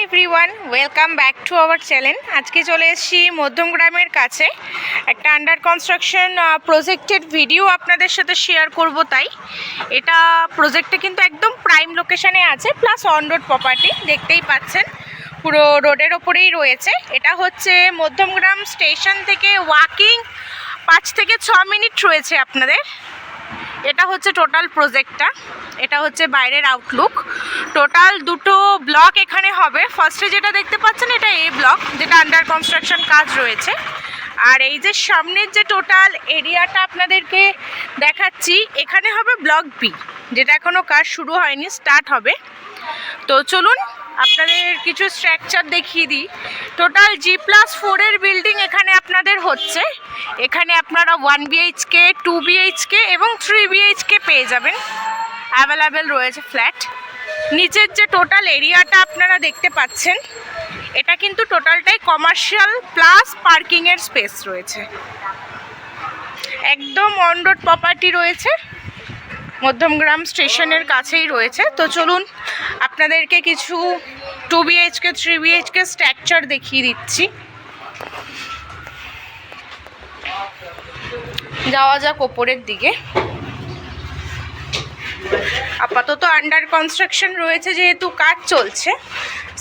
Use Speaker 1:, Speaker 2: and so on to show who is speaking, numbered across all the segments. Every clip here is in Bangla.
Speaker 1: Everyone, welcome back to our channel. আজকে চলে এসেছি মধ্যমগ্রামের কাছে একটা আন্ডার কনস্ট্রাকশন প্রজেক্টের ভিডিও আপনাদের সাথে শেয়ার করব। তাই এটা প্রজেক্টে কিন্তু একদম প্রাইম লোকেশানে আছে, প্লাস অন রোড প্রপার্টি। দেখতেই পাচ্ছেন পুরো রোডের ওপরেই রয়েছে। এটা হচ্ছে মধ্যমগ্রাম স্টেশন থেকে ওয়াকিং 5 থেকে 6 মিনিট রয়েছে আপনাদের। এটা হচ্ছে টোটাল প্রজেক্টটা, এটা হচ্ছে বাইরের আউটলুক। টোটাল দুটো ব্লক এখানে হবে। ফার্স্টে যেটা দেখতে পাচ্ছেন এটা এ ব্লক, যেটা আন্ডার কনস্ট্রাকশন কাজ রয়েছে। আর এই যে সামনের যে টোটাল এরিয়াটা আপনাদেরকে দেখাচ্ছি, এখানে হবে ব্লক বি, যেটা এখনও কাজ শুরু হয়নি, স্টার্ট হবে। তো চলুন আপনাদের কিছু স্ট্রাকচার দেখিয়ে দিই। টোটাল G+4 বিল্ডিং এখানে আপনাদের হচ্ছে। এখানে আপনারা 1 BHK, 2 BHK এবং 3 BHK পেয়ে যাবেন। অ্যাভেলেবেল রয়েছে ফ্ল্যাট। নিচের যে টোটাল এরিয়াটা আপনারা দেখতে পাচ্ছেন, এটা কিন্তু টোটালটাই কমার্শিয়াল প্লাস পার্কিংয়ের স্পেস রয়েছে। একদম অন রোড প্রপার্টি রয়েছে, মধ্যমগ্রাম স্টেশনের কাছেই রয়েছে। তো চলুন আপনাদেরকে কিছু 2 BHK, 3 BHK স্ট্রাকচার দেখিয়ে দিচ্ছি। যাওয়া যাক ওপরের দিকে। আপাতত আন্ডার কনস্ট্রাকশন রয়েছে, যেহেতু কাজ চলছে,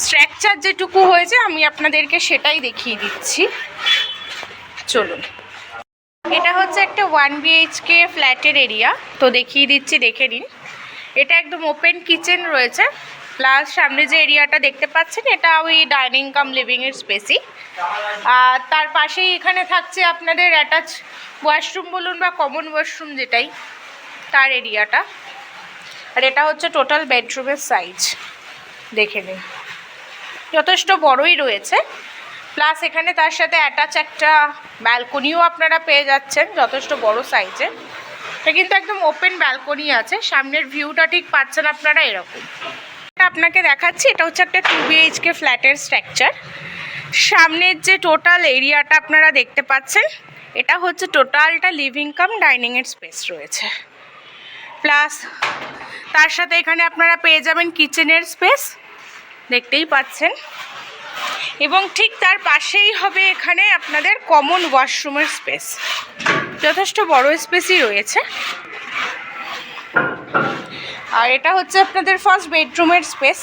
Speaker 1: স্ট্রাকচার যেটুকু হয়েছে আমি আপনাদেরকে সেটাই দেখিয়ে দিচ্ছি। চলুন, এটা হচ্ছে একটা 1 BHK ফ্ল্যাটের এরিয়া। তো দেখিয়ে দিচ্ছি, দেখে নিন। এটা একদম ওপেন কিচেন রয়েছে, প্লাস সামনে যে এরিয়াটা দেখতে পাচ্ছেন এটা ওই ডাইনিং কাম লিভিংয়ের স্পেসই। আর তার পাশেই এখানে থাকছে আপনাদের অ্যাটাচ ওয়াশরুম বলুন বা কমন ওয়াশরুম, যেটাই তার এরিয়াটা। আর এটা হচ্ছে টোটাল বেডরুমের সাইজ, দেখে নিন, যথেষ্ট বড়ই রয়েছে। প্লাস এখানে তার সাথে অ্যাটাচ একটা ব্যালকনিও আপনারা পেয়ে যাচ্ছেন, যথেষ্ট বড় সাইজে। এটা কিন্তু একদম ওপেন ব্যালকনি আছে। সামনের ভিউটা ঠিক পাচ্ছেন আপনারা এরকম। এটা আপনাকে দেখাচ্ছি, এটা হচ্ছে একটা 2 BHK ফ্ল্যাটের স্ট্রাকচার। সামনের যে টোটাল এরিয়াটা আপনারা দেখতে পাচ্ছেন, এটা হচ্ছে টোটালটা লিভিং কাম ডাইনিংয়ের স্পেস রয়েছে। প্লাস তার সাথে এখানে আপনারা পেয়ে যাবেন কিচেনের স্পেস, দেখতেই পাচ্ছেন। এবং ঠিক তার পাশেই হবে এখানে আপনাদের কমন ওয়াশরুমের স্পেস, যথেষ্ট বড় স্পেসই রয়েছে। আর এটা হচ্ছে আপনাদের ফার্স্ট বেডরুমের স্পেস,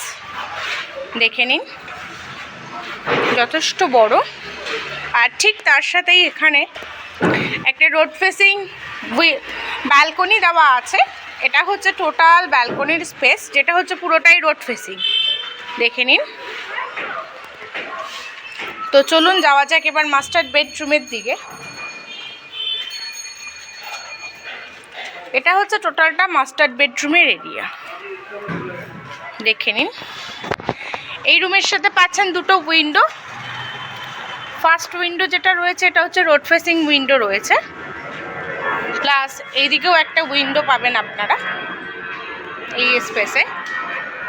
Speaker 1: দেখে নিন, যথেষ্ট বড়। আর ঠিক তার সাথেই এখানে একটা রোড ফেসিং ব্যালকনি দেওয়া আছে। এটা হচ্ছে টোটাল ব্যালকনির স্পেস, যেটা হচ্ছে পুরোটাই রোড ফেসিং, দেখে নিন। তো চলুন যাওয়া যাক এবার মাস্টার বেডরুমের দিকে। এটা হচ্ছে টোটালটা মাস্টার বেডরুমের এরিয়া, দেখে নিন। এই রুমের সাথে পাচ্ছেন দুটো উইন্ডো। ফার্স্ট উইন্ডো যেটা রয়েছে এটা হচ্ছে রোড ফেসিং উইন্ডো রয়েছে, প্লাস এইদিকেও একটা উইন্ডো পাবেন আপনারা এই স্পেসে।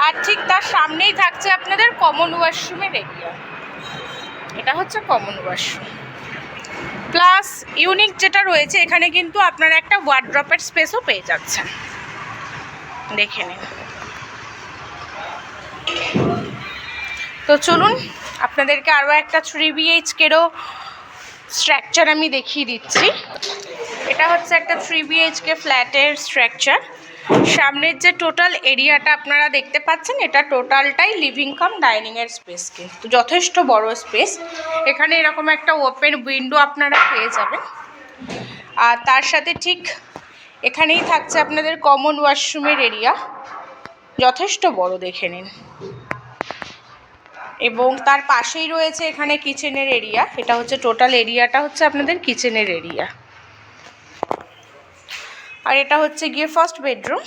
Speaker 1: আর ঠিক তার সামনেই থাকছে আপনাদের কমন ওয়াশরুমের এরিয়া। এটা হচ্ছে কমন ওয়াশরুম। প্লাস ইউনিক যেটা রয়েছে, এখানে কিন্তু আপনারা একটা ওয়ার্ড্রপের স্পেসও পেয়ে যাচ্ছেন, দেখে নিন। তো চলুন আপনাদেরকে আরও একটা 3 BHKরও স্ট্রাকচার আমি দেখিয়ে দিচ্ছি। এটা হচ্ছে একটা 3 BHK ফ্ল্যাটের স্ট্রাকচার। সামনের যে টোটাল এরিয়াটা আপনারা দেখতে পাচ্ছেন, এটা টোটালটাই লিভিং কাম ডাইনিংয়ের স্পেস, কিন্তু যথেষ্ট বড় স্পেস। এখানে এরকম একটা ওপেন উইন্ডো আপনারা পেয়ে যাবেন। আর তার সাথে ঠিক এখানেই থাকছে আপনাদের কমন ওয়াশরুমের এরিয়া, যথেষ্ট বড়, দেখে নিন। এবং তার পাশেই রয়েছে এখানে কিচেনের এরিয়া। এটা হচ্ছে টোটাল এরিয়াটা হচ্ছে আপনাদের কিচেনের এরিয়া। আর এটা হচ্ছে গিয়ে ফার্স্ট বেডরুম।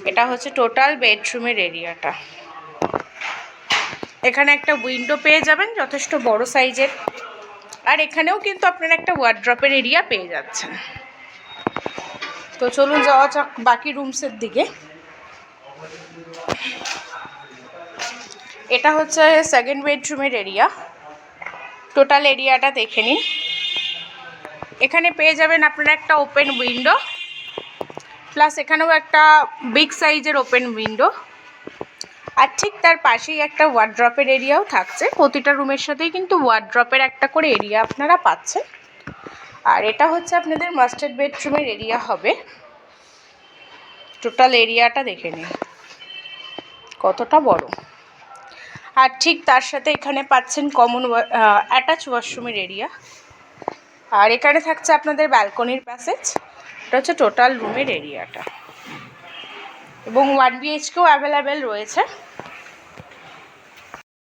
Speaker 1: এটা হচ্ছে টোটাল বেডরুমের এরিয়াটা। এখানে একটা উইন্ডো পেয়ে যাবেন, যথেষ্ট বড় সাইজের। আর এখানেও কিন্তু আপনারা একটা ওয়ার্ড্রপের এরিয়া পেয়ে যাচ্ছেন। তো চলুন যাওয়া যাক বাকি রুমসের দিকে। এটা হচ্ছে সেকেন্ড বেডরুমের এরিয়া। টোটাল এরিয়াটা দেখে নিন। এখানে পেয়ে যাবেন আপনারা একটা ওপেন উইন্ডো, প্লাস এখানেও একটা বিগ সাইজের ওপেন উইন্ডো। আর ঠিক তার পাশেই একটা ওয়ার্ড্রপের এরিয়াও থাকছে। প্রতিটা রুমের সাথেই কিন্তু ওয়ার্ড্রপের একটা করে এরিয়া আপনারা পাচ্ছেন। আর এটা হচ্ছে আপনাদের মাস্টার বেডরুমের এরিয়া হবে। টোটাল এরিয়াটা দেখে নিন কতটা বড়। আর ঠিক তার সাথে এখানে পাচ্ছেন কমন অ্যাটাচ ওয়াশরুমের এরিয়া। আর এখানে থাকছে আপনাদের ব্যালকনির প্যাসেজ। এটা হচ্ছে টোটাল রুমের এরিয়াটা, এবং 1 BHKও অ্যাভেলেবেল রয়েছে।